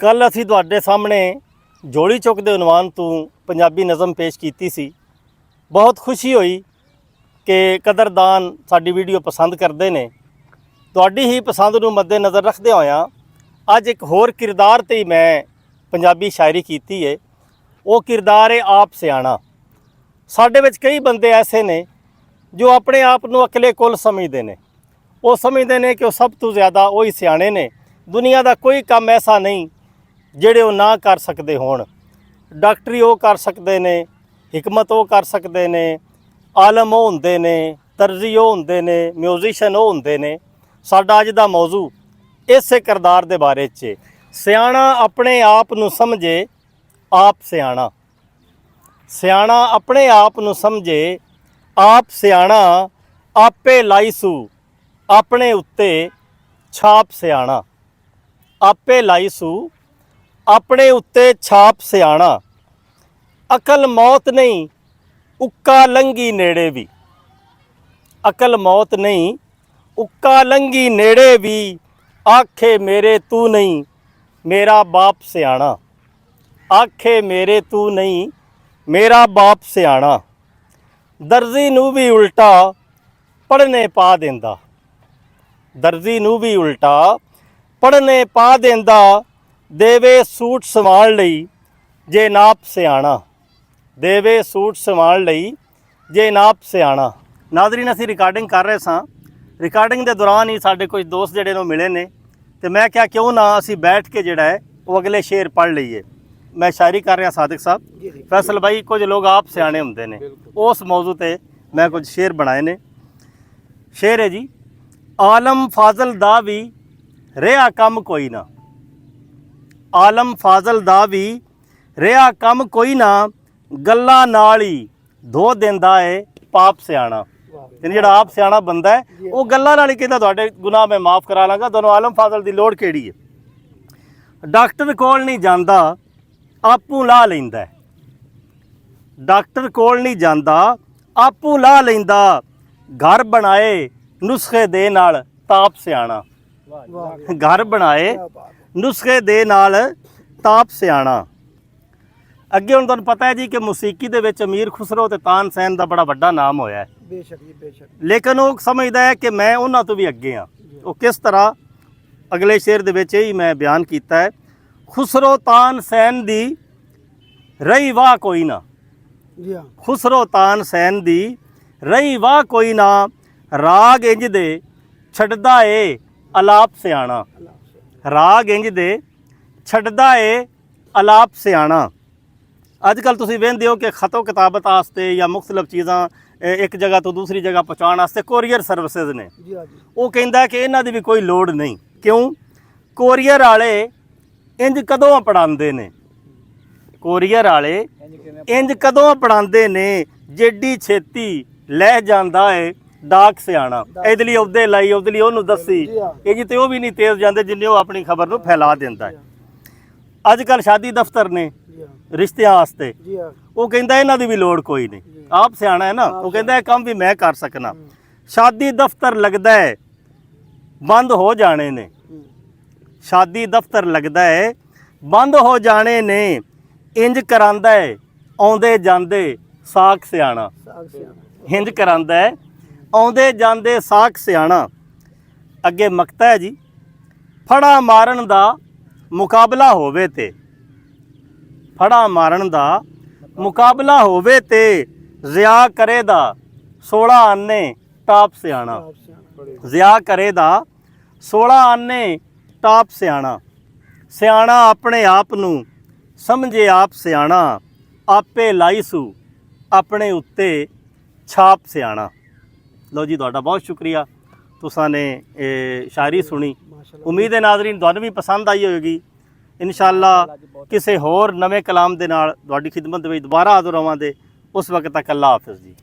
ਕੱਲ ਅਸੀਂ ਤੁਹਾਡੇ ਸਾਹਮਣੇ ਜੋੜੀ ਚੁੱਕ ਦੇ ਉਨਵਾਨ ਤੋਂ ਪੰਜਾਬੀ ਨਜ਼ਮ ਪੇਸ਼ ਕੀਤੀ ਸੀ। ਬਹੁਤ ਖੁਸ਼ੀ ਹੋਈ ਕਿ ਕਦਰਦਾਨ ਸਾਡੀ ਵੀਡੀਓ ਪਸੰਦ ਕਰਦੇ ਨੇ। ਤੁਹਾਡੀ ਹੀ ਪਸੰਦ ਨੂੰ ਮੱਦੇ ਨਜ਼ਰ ਰੱਖਦੇ ਹੋਇਆਂ ਅੱਜ ਇੱਕ ਹੋਰ ਕਿਰਦਾਰ ਤੇ ਮੈਂ ਪੰਜਾਬੀ ਸ਼ਾਇਰੀ ਕੀਤੀ ਹੈ। ਉਹ ਕਿਰਦਾਰ ਹੈ ਆਪ ਸਿਆਣਾ। ਸਾਡੇ ਵਿੱਚ ਕਈ ਬੰਦੇ ਐਸੇ ਨੇ ਜੋ ਆਪਣੇ ਆਪ ਨੂੰ ਅਕਲੇ ਕੁੱਲ ਸਮਝਦੇ ਨੇ। ਉਹ ਸਮਝਦੇ ਨੇ ਕਿ ਉਹ ਸਭ ਤੋਂ ਜ਼ਿਆਦਾ ਉਹੀ ਸਿਆਣੇ ਨੇ। ਦੁਨੀਆ ਦਾ ਕੋਈ ਕੰਮ ਐਸਾ ਨਹੀਂ ਜਿਹੜੇ ਉਹ ਨਾ ਕਰ ਸਕਦੇ ਹੋਣ। ਡਾਕਟਰੀ ਉਹ ਕਰ ਸਕਦੇ ਨੇ, ਹਕਮਤ ਉਹ ਕਰ ਸਕਦੇ ਨੇ, ਆਲਮ ਉਹ ਹੁੰਦੇ ਨੇ, ਤਰਜ਼ੀ ਉਹ ਹੁੰਦੇ ਨੇ, ਮਿਊਜ਼ੀਸ਼ੀਅਨ ਉਹ ਹੁੰਦੇ ਨੇ। ਸਾਡਾ ਅੱਜ ਦਾ ਮੌਜੂ ਇਸੇ ਕਿਰਦਾਰ ਦੇ ਬਾਰੇ 'ਚ। ਸਿਆਣਾ ਆਪਣੇ ਆਪ ਨੂੰ ਸਮਝੇ ਆਪ ਸਿਆਣਾ। ਸਿਆਣਾ ਆਪਣੇ ਆਪ ਨੂੰ ਸਮਝੇ ਆਪ ਸਿਆਣਾ। ਆਪੇ ਲਾਈਸੂ ਆਪਣੇ ਉੱਤੇ ਛਾਪ ਸਿਆਣਾ। ਆਪੇ ਲਾਈਸੂ ਆਪਣੇ ਉੱਤੇ ਛਾਪ ਸਿਆਣਾ। ਅਕਲ ਮੌਤ ਨਹੀਂ ਉੱਕਾ ਲੰਘੀ ਨੇੜੇ ਵੀ। ਅਕਲ ਮੌਤ ਨਹੀਂ ਉੱਕਾ ਲੰਘੀ ਨੇੜੇ ਵੀ। ਆਖੇ ਮੇਰੇ ਤੂੰ ਨਹੀਂ ਮੇਰਾ ਬਾਪ ਸਿਆਣਾ। ਆਖੇ ਮੇਰੇ ਤੂੰ ਨਹੀਂ ਮੇਰਾ ਬਾਪ ਸਿਆਣਾ। ਦਰਜ਼ੀ ਨੂੰ ਵੀ ਉਲਟਾ ਪੜ੍ਹਨੇ ਪਾ ਦਿੰਦਾ। ਦਰਜ਼ੀ ਨੂੰ ਵੀ ਉਲਟਾ ਪੜ੍ਹਨੇ ਪਾ ਦਿੰਦਾ। ਦੇਵੇ ਸੂਟ ਸਵਾਉਣ ਲਈ ਜੇ ਨਾਪ ਸਿਆਣਾ। ਦੇਵੇ ਸੂਟ ਸਵਾਉਣ ਲਈ ਜੇ ਨਾਪ ਸਿਆਣਾ। ਨਾਜ਼ਰੀਨ, ਅਸੀਂ ਰਿਕਾਰਡਿੰਗ ਕਰ ਰਹੇ ਸਾਂ। ਰਿਕਾਰਡਿੰਗ ਦੇ ਦੌਰਾਨ ਹੀ ਸਾਡੇ ਕੁਝ ਦੋਸਤ ਜਿਹੜੇ ਨੂੰ ਮਿਲੇ ਨੇ ਤੇ ਮੈਂ ਕਿਹਾ ਕਿਉਂ ਨਾ ਅਸੀਂ ਬੈਠ ਕੇ ਜਿਹੜਾ ਹੈ ਉਹ ਅਗਲੇ ਸ਼ੇਰ ਪੜ੍ਹ ਲਈਏ। ਮੈਂ ਸ਼ਾਇਰੀ ਕਰ ਰਿਹਾ ਸਾਦਿਕ ਸਾਹਿਬ, ਫੈਸਲ ਭਾਈ, ਕੁਝ ਲੋਕ ਆਪ ਸਿਆਣੇ ਹੁੰਦੇ ਨੇ। ਉਸ ਮੌਜੂ ਤੇ ਮੈਂ ਕੁਝ ਸ਼ੇਰ ਬਣਾਏ ਨੇ। ਸ਼ੇਰ ਹੈ ਜੀ, ਆਲਮ ਫਾਜ਼ਲ ਦਾ ਵੀ ਰਿਹਾ ਕੰਮ ਕੋਈ ਨਾ। ਆਲਮ ਫਾਜ਼ਲ ਦਾ ਵੀ ਰਿਹਾ ਕੰਮ ਕੋਈ ਨਾ। ਗੱਲਾਂ ਨਾਲ ਹੀ ਧੋ ਦਿੰਦਾ ਏ ਪਾਪ ਸਿਆਣਾ। ਯਾਨੀ ਜਿਹੜਾ ਆਪ ਸਿਆਣਾ ਬੰਦਾ ਹੈ ਉਹ ਗੱਲਾਂ ਨਾਲ ਹੀ ਕਹਿੰਦਾ ਤੁਹਾਡੇ ਗੁਨਾਹ ਮੈਂ ਮਾफ़ ਕਰਾ ਲਾਂਗਾ। ਤੁਹਾਨੂੰ ਆਲਮ ਫਾਜ਼ਲ ਦੀ ਲੋੜ ਕਿਹੜੀ ਹੈ? ਡਾਕਟਰ ਕੋਲ ਨਹੀਂ ਜਾਂਦਾ ਆਪੂ ਲਾ ਲੈਂਦਾ। ਡਾਕਟਰ ਕੋਲ ਨਹੀਂ ਜਾਂਦਾ ਆਪੂ ਲਾ ਲੈਂਦਾ। ਘਰ ਬਣਾਏ ਨੁਸਖੇ ਦੇ ਨਾਲ ਤਾਪ ਸਿਆਣਾ। ਘਰ ਬਣਾਏ ਨੁਸਖੇ ਦੇ ਨਾਲ ਤਾਪ ਸਿਆਣਾ। ਅੱਗੇ ਹੁਣ ਤੁਹਾਨੂੰ ਪਤਾ ਹੈ ਜੀ ਕਿ ਮੌਸੀਕੀ ਦੇ ਵਿੱਚ ਅਮੀਰ ਖੁਸਰੋ ਤੇ ਤਾਨਸੈਨ ਦਾ ਬੜਾ ਵੱਡਾ ਨਾਮ ਹੋਇਆ ਹੈ। ਬੇਸ਼ੱਕ ਜੀ, ਬੇਸ਼ੱਕ। ਲੇਕਿਨ ਉਹ ਸਮਝਦਾ ਹੈ ਕਿ ਮੈਂ ਉਹਨਾਂ ਤੋਂ ਵੀ ਅੱਗੇ ਹਾਂ। ਉਹ ਕਿਸ ਤਰ੍ਹਾਂ? ਅਗਲੇ ਸ਼ੇਰ ਦੇ ਵਿੱਚ ਹੀ ਮੈਂ ਬਿਆਨ ਕੀਤਾ ਹੈ। ਖੁਸਰੋ ਤਾਨਸੈਨ ਦੀ ਰਹੀ ਵਾਹ ਕੋਈ ਨਾ। ਜੀ ਹਾਂ। ਖੁਸਰੋ ਤਾਨਸੈਨ ਦੀ ਰਹੀ ਵਾਹ ਕੋਈ ਨਾ। ਰਾਗ ਇੰਜ ਦੇ ਛੱਡਦਾ ਏ ਅਲਾਪ ਸਿਆਣਾ। ਰਾਗ ਇੰਜ ਦੇ ਛੱਡਦਾ ਏ ਅਲਾਪ ਸਿਆਣਾ। ਅੱਜ ਕੱਲ੍ਹ ਤੁਸੀਂ ਵੇਖਦੇ ਹੋ ਕਿ ਖਤੋ ਕਿਤਾਬਤ ਵਾਸਤੇ ਜਾਂ ਮੁਖਤਲਿਫ ਚੀਜ਼ਾਂ ਇੱਕ ਜਗ੍ਹਾ ਤੋਂ ਦੂਸਰੀ ਜਗ੍ਹਾ ਪਹੁੰਚਾਉਣ ਵਾਸਤੇ ਕੋਰੀਅਰ ਸਰਵਿਸਿਜ਼ ਨੇ। ਜੀ ਹਾਂ ਜੀ। ਉਹ ਕਹਿੰਦਾ ਕਿ ਇਹਨਾਂ ਦੀ ਵੀ ਕੋਈ ਲੋੜ ਨਹੀਂ। ਕਿਉਂ? ਕੋਰੀਅਰ ਵਾਲੇ ਇੰਜ ਕਦੋਂ ਪੜਾਉਂਦੇ ਨੇ? ਕੋਰੀਅਰ ਵਾਲੇ ਇੰਜ ਕਦੋਂ ਪੜਾਉਂਦੇ ਨੇ? જેਡੀ ਛੇਤੀ ਲੈ ਜਾਂਦਾ ਏ ਡਾਕ ਸਿਆਣਾ। ਇਹਦੇ ਲਈ ਉਹਦੇ ਲਾਈ, ਉਹਦੇ ਲਈ ਉਹਨੂੰ ਦੱਸੀ। ਇਹ ਜੀ ਤੇ ਉਹ ਵੀ ਨਹੀਂ ਤੇਜ਼ ਜਾਂਦੇ ਜਿੰਨੇ ਉਹ ਆਪਣੀ ਖਬਰ ਨੂੰ ਫੈਲਾ ਦਿੰਦਾ ਹੈ। ਅੱਜ ਕੱਲ੍ਹ ਸ਼ਾਦੀ ਦਫ਼ਤਰ ਨੇ ਰਿਸ਼ਤਿਆਂ ਵਾਸਤੇ। ਜੀ ਹਾਂ। ਉਹ ਕਹਿੰਦਾ ਇਹਨਾਂ ਦੀ ਵੀ ਲੋੜ ਕੋਈ ਨਹੀਂ। ਆਪ ਸਿਆਣਾ ਹੈ ਨਾ। ਉਹ ਕਹਿੰਦਾ ਇਹ ਕੰਮ ਵੀ ਮੈਂ ਕਰ ਸਕਣਾ। ਸ਼ਾਦੀ ਦਫ਼ਤਰ ਲੱਗਦਾ ਹੈ ਬੰਦ ਹੋ ਜਾਣੇ ਨੇ। ਸ਼ਾਦੀ ਦਫ਼ਤਰ ਲੱਗਦਾ ਹੈ ਬੰਦ ਹੋ ਜਾਣੇ ਨੇ। ਇੰਜ ਕਰਾਂਦਾ ਹੈ ਆਉਂਦੇ ਜਾਂਦੇ ਸਾਖ ਸਿਆਣਾ। ਇੰਜ ਕਰਾਂਦਾ ਹੈ ਆਉਂਦੇ ਜਾਂਦੇ ਸਾਖ ਸਿਆਣਾ। ਅੱਗੇ ਮਕਤਾ ਹੈ ਜੀ, ਫੜਾ ਮਾਰਨ ਦਾ ਮੁਕਾਬਲਾ ਹੋਵੇ ਤੇ। ਫੜਾ ਮਾਰਨ ਦਾ ਮੁਕਾਬਲਾ ਹੋਵੇ ਤੇ ਜ਼ਿਆ ਕਰੇ ਦਾ 16 ਆਨੇ ਟਾਪ ਸਿਆਣਾ। ਜ਼ਿਆ ਕਰੇ ਦਾ 16 ਆਨੇ ਟਾਪ ਸਿਆਣਾ। ਸਿਆਣਾ ਆਪਣੇ ਆਪ ਨੂੰ ਸਮਝੇ ਆਪ ਸਿਆਣਾ। ਆਪੇ ਲਾਈਸੂ ਆਪਣੇ ਉੱਤੇ ਛਾਪ ਸਿਆਣਾ। ਲਓ ਜੀ, ਤੁਹਾਡਾ ਬਹੁਤ ਸ਼ੁਕਰੀਆ। ਤੁਸਾਂ ਨੇ ਇਹ ਸ਼ਾਇਰੀ ਸੁਣੀ। ਉਮੀਦ ਹੈ ਨਾਜ਼ਰੀਨ ਤੁਹਾਨੂੰ ਵੀ ਪਸੰਦ ਆਈ ਹੋਵੇਗੀ। ਇਨਸ਼ਾਅੱਲਾ ਕਿਸੇ ਹੋਰ ਨਵੇਂ ਕਲਾਮ ਦੇ ਨਾਲ ਤੁਹਾਡੀ ਖਿਦਮਤ ਵਿੱਚ ਦੁਬਾਰਾ ਹਾਜ਼ਰ ਹੋਵਾਂਗੇ। ਉਸ ਵਕਤ ਤੱਕ ਅੱਲਾ ਹਾਫਿਜ਼ ਜੀ।